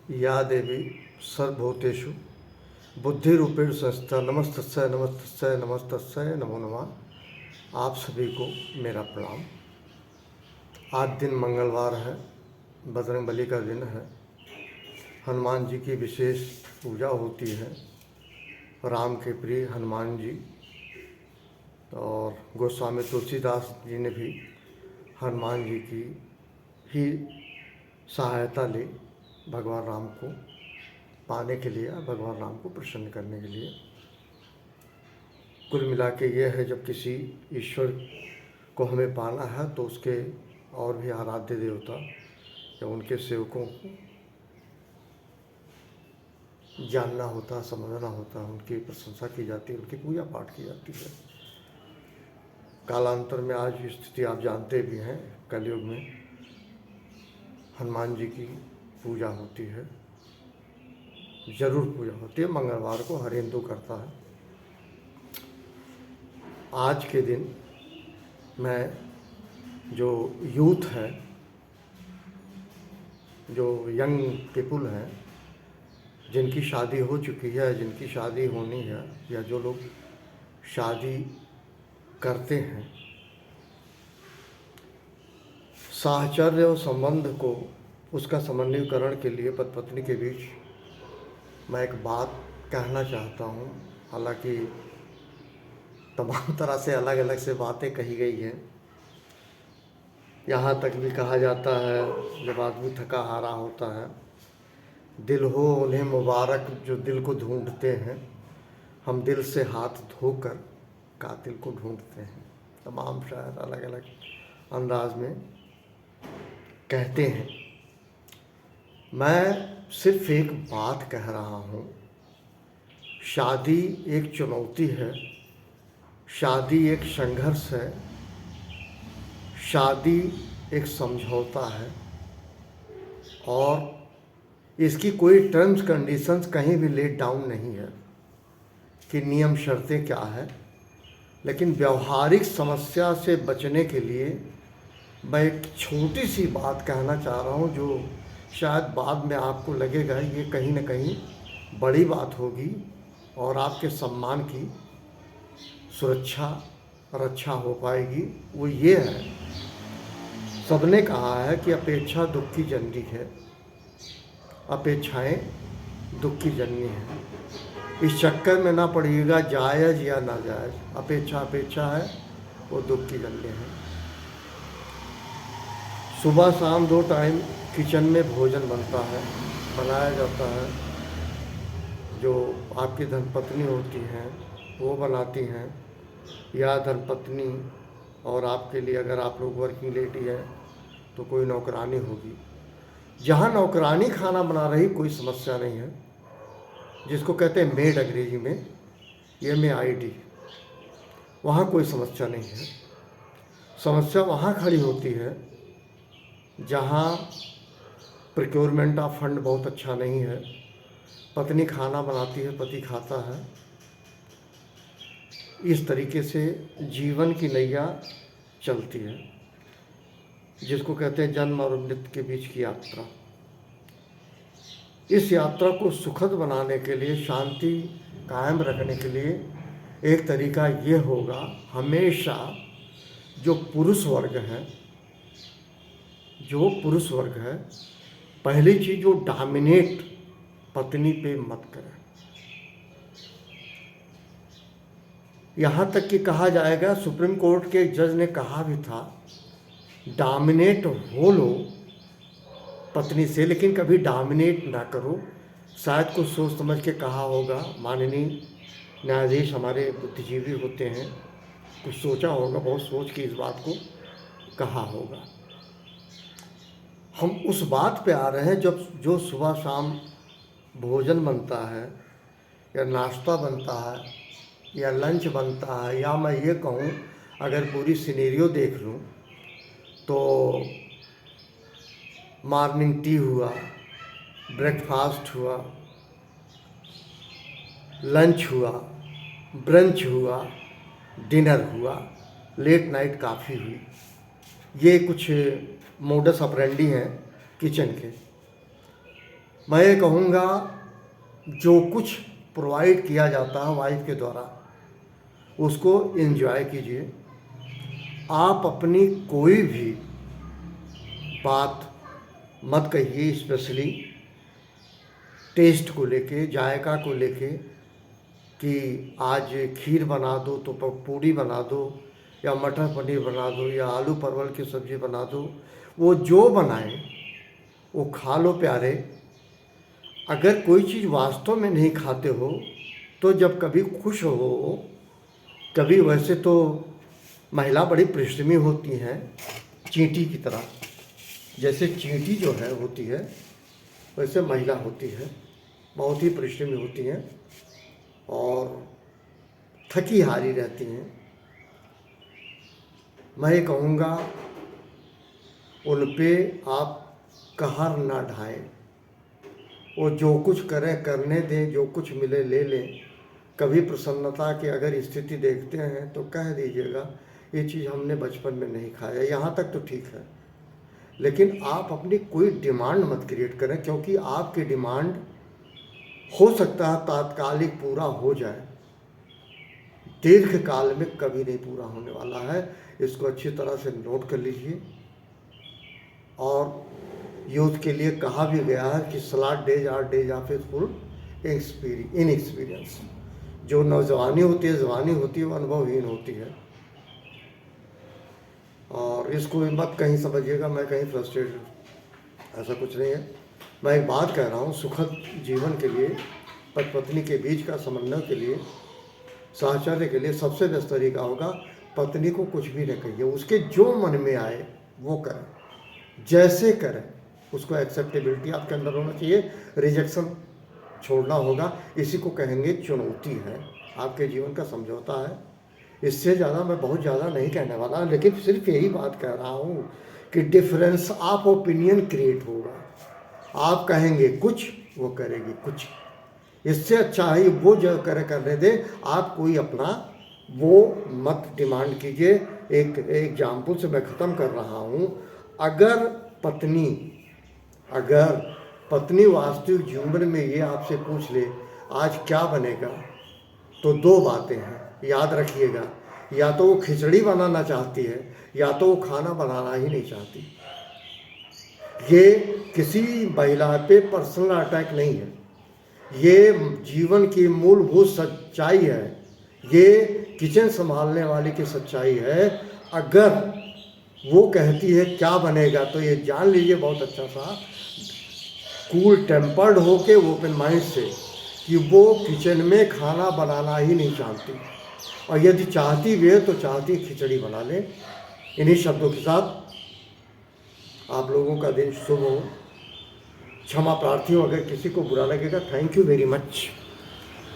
या देवी सर्वभूतेषु बुद्धिरूपेण संस्था नमस्तस्यै नमस्तस्यै नमस्तस्यै नमो नमः। आप सभी को मेरा प्रणाम। आज दिन मंगलवार है, बजरंगबली का दिन है। हनुमान जी की विशेष पूजा होती है। राम के प्रिय हनुमान जी और गोस्वामी तुलसीदास जी ने भी हनुमान जी की ही सहायता ली भगवान राम को पाने के लिए, भगवान राम को प्रसन्न करने के लिए। कुल मिला के ये है, जब किसी ईश्वर को हमें पाना है तो उसके और भी आराध्य देवता या उनके सेवकों को जानना होता, समझना होता, उनकी प्रशंसा की जाती है, उनकी पूजा पाठ की जाती है। कालांतर में आज की स्थिति आप जानते भी हैं, कलयुग में हनुमान जी की पूजा होती है, जरूर पूजा होती है। मंगलवार को हर हिंदू करता है। आज के दिन मैं जो यूथ है, जो यंग पीपुल हैं, जिनकी शादी हो चुकी है, जिनकी शादी होनी है, या जो लोग शादी करते हैं, साहचर्य और संबंध को, उसका समन्वयकरण के लिए पति पत्नी के बीच मैं एक बात कहना चाहता हूँ। हालांकि तमाम तरह से अलग अलग से बातें कही गई हैं। यहाँ तक भी कहा जाता है, जब आदमी थका हारा होता है, दिल हो उन्हें मुबारक जो दिल को ढूंढते हैं, हम दिल से हाथ धोकर कातिल को ढूंढते हैं। तमाम शायर अलग अलग अंदाज में कहते हैं। मैं सिर्फ एक बात कह रहा हूँ, शादी एक चुनौती है, शादी एक संघर्ष है, शादी एक समझौता है, और इसकी कोई टर्म्स कंडीशंस कहीं भी लेट डाउन नहीं है कि नियम शर्तें क्या है। लेकिन व्यवहारिक समस्या से बचने के लिए मैं एक छोटी सी बात कहना चाह रहा हूँ, जो शायद बाद में आपको लगेगा ये कहीं ना कहीं बड़ी बात होगी और आपके सम्मान की सुरक्षा रक्षा हो पाएगी। वो ये है, सबने कहा है कि अपेक्षा दुख की जननी है, अपेक्षाएं दुख की जननी है। इस चक्कर में ना पड़िएगा जायज़ या नाजायज़, अपेक्षा अपेक्षा है, वो दुख की जननी है। सुबह शाम 2 टाइम किचन में भोजन बनता है, बनाया जाता है। जो आपकी धर्मपत्नी होती हैं वो बनाती हैं, या धर्मपत्नी और आपके लिए, अगर आप लोग वर्किंग लेडी है तो कोई नौकरानी होगी। जहाँ नौकरानी खाना बना रही कोई समस्या नहीं है, जिसको कहते हैं मेड अंग्रेजी में, MAID, वहाँ कोई समस्या नहीं है। समस्या वहाँ खड़ी होती है जहाँ प्रोक्योरमेंट ऑफ फंड बहुत अच्छा नहीं है। पत्नी खाना बनाती है, पति खाता है। इस तरीके से जीवन की नैया चलती है, जिसको कहते हैं जन्म और मृत्यु के बीच की यात्रा। इस यात्रा को सुखद बनाने के लिए, शांति कायम रखने के लिए एक तरीका ये होगा, हमेशा जो पुरुष वर्ग है, पहली चीज़ वो डोमिनेट पत्नी पे मत करे। यहाँ तक कि कहा जाएगा, सुप्रीम कोर्ट के एक जज ने कहा भी था, डोमिनेट हो लो पत्नी से, लेकिन कभी डोमिनेट ना करो। शायद कुछ सोच समझ के कहा होगा, माननीय न्यायाधीश हमारे बुद्धिजीवी होते हैं, कुछ सोचा होगा, बहुत सोच के इस बात को कहा होगा। हम उस बात पे आ रहे हैं, जब जो सुबह शाम भोजन बनता है, या नाश्ता बनता है, या लंच बनता है, या मैं ये कहूँ अगर पूरी सिनेरियो देख लूँ तो मॉर्निंग टी हुआ, ब्रेकफास्ट हुआ, लंच हुआ, ब्रंच हुआ, डिनर हुआ, लेट नाइट काफ़ी हुई, ये कुछ मोडस ऑपरेंडी हैं किचन के। मैं ये कहूँगा जो कुछ प्रोवाइड किया जाता है वाइफ के द्वारा उसको एंजॉय कीजिए। आप अपनी कोई भी बात मत कहिए, स्पेशली टेस्ट को लेके, जायका को लेके कि आज खीर बना दो तो पूड़ी बना दो या मटर पनीर बना दो या आलू परवल की सब्ज़ी बना दो। वो जो बनाए वो खा लो प्यारे। अगर कोई चीज़ वास्तव में नहीं खाते हो तो जब कभी खुश हो, कभी, वैसे तो महिला बड़ी परिश्रमी होती हैं, चींटी की तरह, जैसे चींटी जो है होती है वैसे महिला होती है, बहुत ही परिश्रमी होती हैं और थकी हारी रहती हैं। मैं ये कहूँगा उन पे आप कहर ना ढाएं। वो जो कुछ करें करने दें, जो कुछ मिले ले लें। कभी प्रसन्नता की अगर स्थिति देखते हैं तो कह दीजिएगा ये चीज़ हमने बचपन में नहीं खाया, यहाँ तक तो ठीक है। लेकिन आप अपनी कोई डिमांड मत क्रिएट करें, क्योंकि आपकी डिमांड हो सकता है तात्कालिक पूरा हो जाए, दीर्घ काल में कभी नहीं पूरा होने वाला है। इसको अच्छी तरह से नोट कर लीजिए। और यूथ के लिए कहा भी गया है कि salad days are days of a full in experience. जो नौजवानी होती है, जवानी होती है, वो अनुभवहीन होती है। और इसको मत कहीं समझिएगा मैं कहीं फ्रस्ट्रेटेड, ऐसा कुछ नहीं है। मैं एक बात कह रहा हूँ, सुखद जीवन के लिए, पति पत्नी के बीच का समन्वय के लिए, साहचर्य के लिए सबसे बेस्ट तरीका होगा पत्नी को कुछ भी न कहिए, उसके जो मन में आए वो करें, जैसे करें, उसको एक्सेप्टेबिलिटी आपके अंदर होना चाहिए, रिजेक्शन छोड़ना होगा। इसी को कहेंगे चुनौती है, आपके जीवन का समझौता है। इससे ज़्यादा मैं बहुत ज़्यादा नहीं कहने वाला, लेकिन सिर्फ यही बात कह रहा हूँ कि डिफरेंस ऑफ ओपिनियन क्रिएट होगा। आप कहेंगे कुछ, वो करेगी कुछ। इससे अच्छा है वो जो करने दे, आप कोई अपना वो मत डिमांड कीजिए। एक एग्जाम्पल से मैं ख़त्म कर रहा हूँ। अगर पत्नी वास्तविक जीवन में ये आपसे पूछ ले आज क्या बनेगा, तो दो बातें हैं, याद रखिएगा। या तो वो खिचड़ी बनाना चाहती है या तो वो खाना बनाना ही नहीं चाहती। ये किसी महिला पे पर्सनल अटैक नहीं है, ये जीवन की मूलभूत सच्चाई है, ये किचन संभालने वाली की सच्चाई है। अगर वो कहती है क्या बनेगा तो ये जान लीजिए बहुत अच्छा सा कूल टेम्पर्ड होके ओपन माइंड से कि वो किचन में खाना बनाना ही नहीं चाहती, और यदि चाहती भी है तो चाहती खिचड़ी बना ले। इन्हीं शब्दों के साथ आप लोगों का दिन शुभ हो। क्षमा प्रार्थी हूँ अगर किसी को बुरा लगेगा। Thank you very much.